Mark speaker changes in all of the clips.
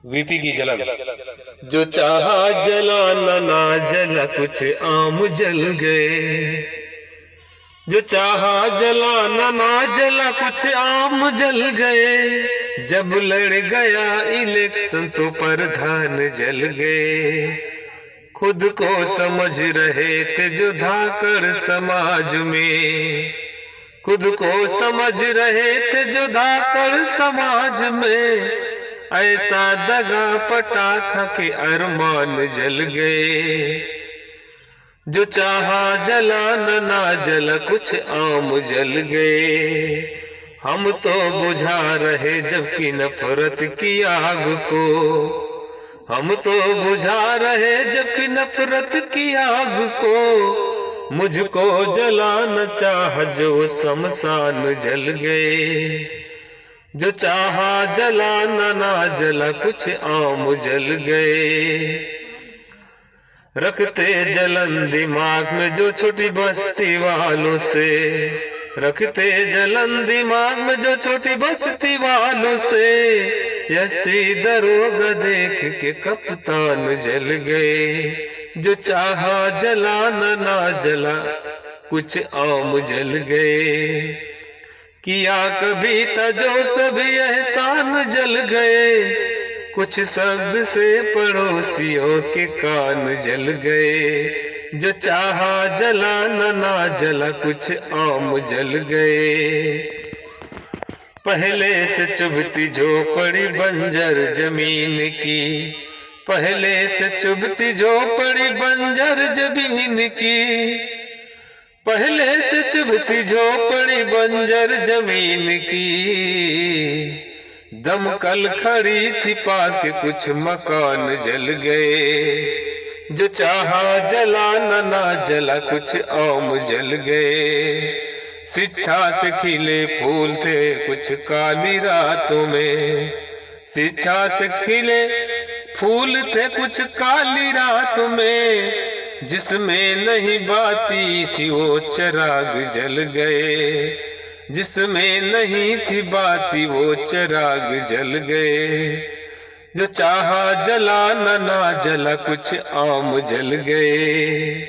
Speaker 1: VP की जलन। जो चाहा जलाना ना जला, कुछ आम जल गए। जो चाहा जलाना ना जला, कुछ आम जल गए। जब लड़ गया इलेक्शन तो प्रधान जल गए। खुद को समझ रहे थे जो धाकड़ समाज में, खुद को समझ रहे थे जो धाकड़ समाज में। ऐसा दगा पटाखा के अरमान जल गए। जो चाहा जलाना ना जला, कुछ आम जल गए। हम तो बुझा रहे जबकि नफरत की आग को, हम तो बुझा रहे जबकि नफरत की आग को। मुझको जलाना चाह जो शमशान जल गए। जो चाहा जलाना ना जला, कुछ आम जल गए। रखते जलन दिमाग में जो छोटी बस्ती वालों से, रखते जलन दिमाग में जो छोटी बस्ती वालों से। यसी दरोगा देख के कप्तान जल गए। जो चाहा जलाना ना जला, कुछ आम जल गए। किया कभी था जो सभी एहसान जल गए। कुछ शब्द से पड़ोसियों के कान जल गए। जो चाहा जलाना ना जला, कुछ आम जल गए। पहले से चुभती झोपड़ी बंजर जमीन की, पहले से चुभती झोपड़ी बंजर जमीन की। पहले से चुभती झोपड़ी बंजर जमीन की। दमकल खड़ी थी पास के कुछ मकान जल गए। जो चाहा जलाना ना जला, कुछ आम जल गए। शिक्षा से खिले फूल थे कुछ काली रातों में, शिक्षा से खिले फूल थे कुछ काली रातों में। जिसमें नहीं बाती थी वो चिराग जल गए। जिसमें नहीं थी बाती वो चिराग जल गए। जो चाहा जलाना ना जला, कुछ आम जल गए।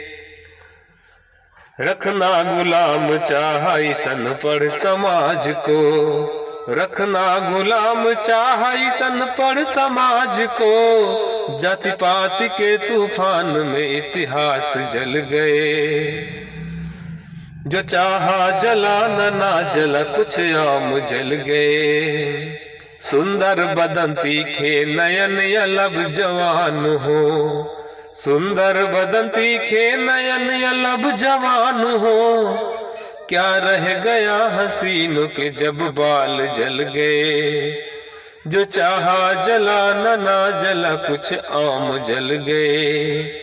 Speaker 1: रखना गुलाम चाहा सन पर समाज को, रखना गुलाम चाहा सन पर समाज को। जाति पात के तूफान में इतिहास जल गए। जो चाहा जलाना ना जला, कुछ आम जल गए। सुंदर बदन तीखे नयन या लब जवान हो, सुंदर बदन तीखे नयन या लब जवान हो। क्या रह गया हसीनों के जब बाल जल गए। जो चाहा जलाना ना जला, कुछ आम जल गए।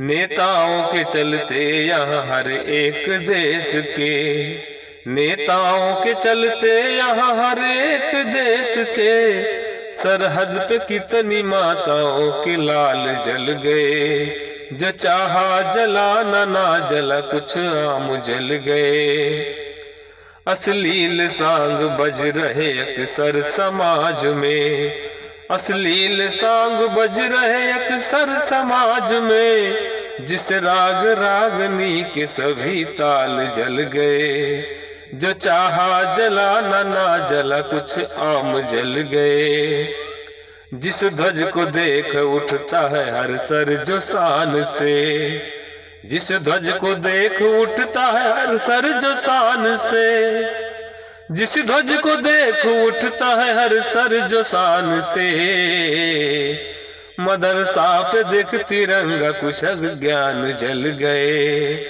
Speaker 1: नेताओं के चलते यहाँ हर एक देश के, नेताओं के चलते यहाँ हर एक देश के। सरहद पे कितनी माताओं के लाल जल गए। जो चाहा जलाना ना जला, कुछ आम जल गए। अश्लील सांग बज रहे अक्सर समाज में, अश्लील सांग बज रहे अक्सर समाज में। जिस राग रागनी के सभी ताल जल गए। जो चाहा जलाना ना जला, कुछ आम जल गए। जिस ध्वज को देख उठता है हर सर जो शान से, जिस ध्वज को देख उठता है हर सर जो शान से। जिस ध्वज को देख उठता है हर सर जो शान से। मदरसा पे देख तिरंगा कुछ अज्ञान जल गए।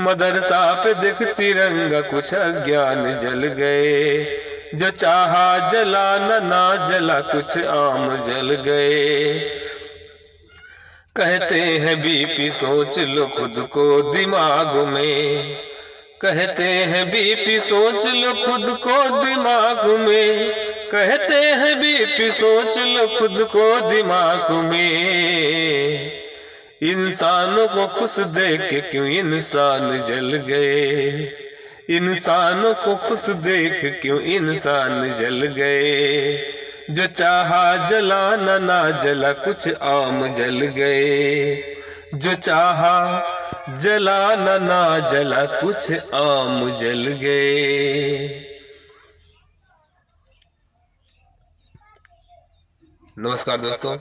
Speaker 1: मदरसा पे देख तिरंगा कुछ अज्ञान जल गए। जो चाहा जलाना ना जला, कुछ आम जल गए। कहते हैं बीपी सोच लो खुद को दिमाग में, कहते हैं बीपी सोच लो खुद को दिमाग में। कहते हैं बीपी सोच लो खुद को दिमाग में। इंसानों को खुश देख के क्यों इंसान जल गए। इंसानों को खुश देख क्यों इंसान जल गए। जो चाहा जलाना ना जला, कुछ आम जल गए। जो चाहा जलाना ना जला, कुछ आम जल गए। नमस्कार दोस्तों।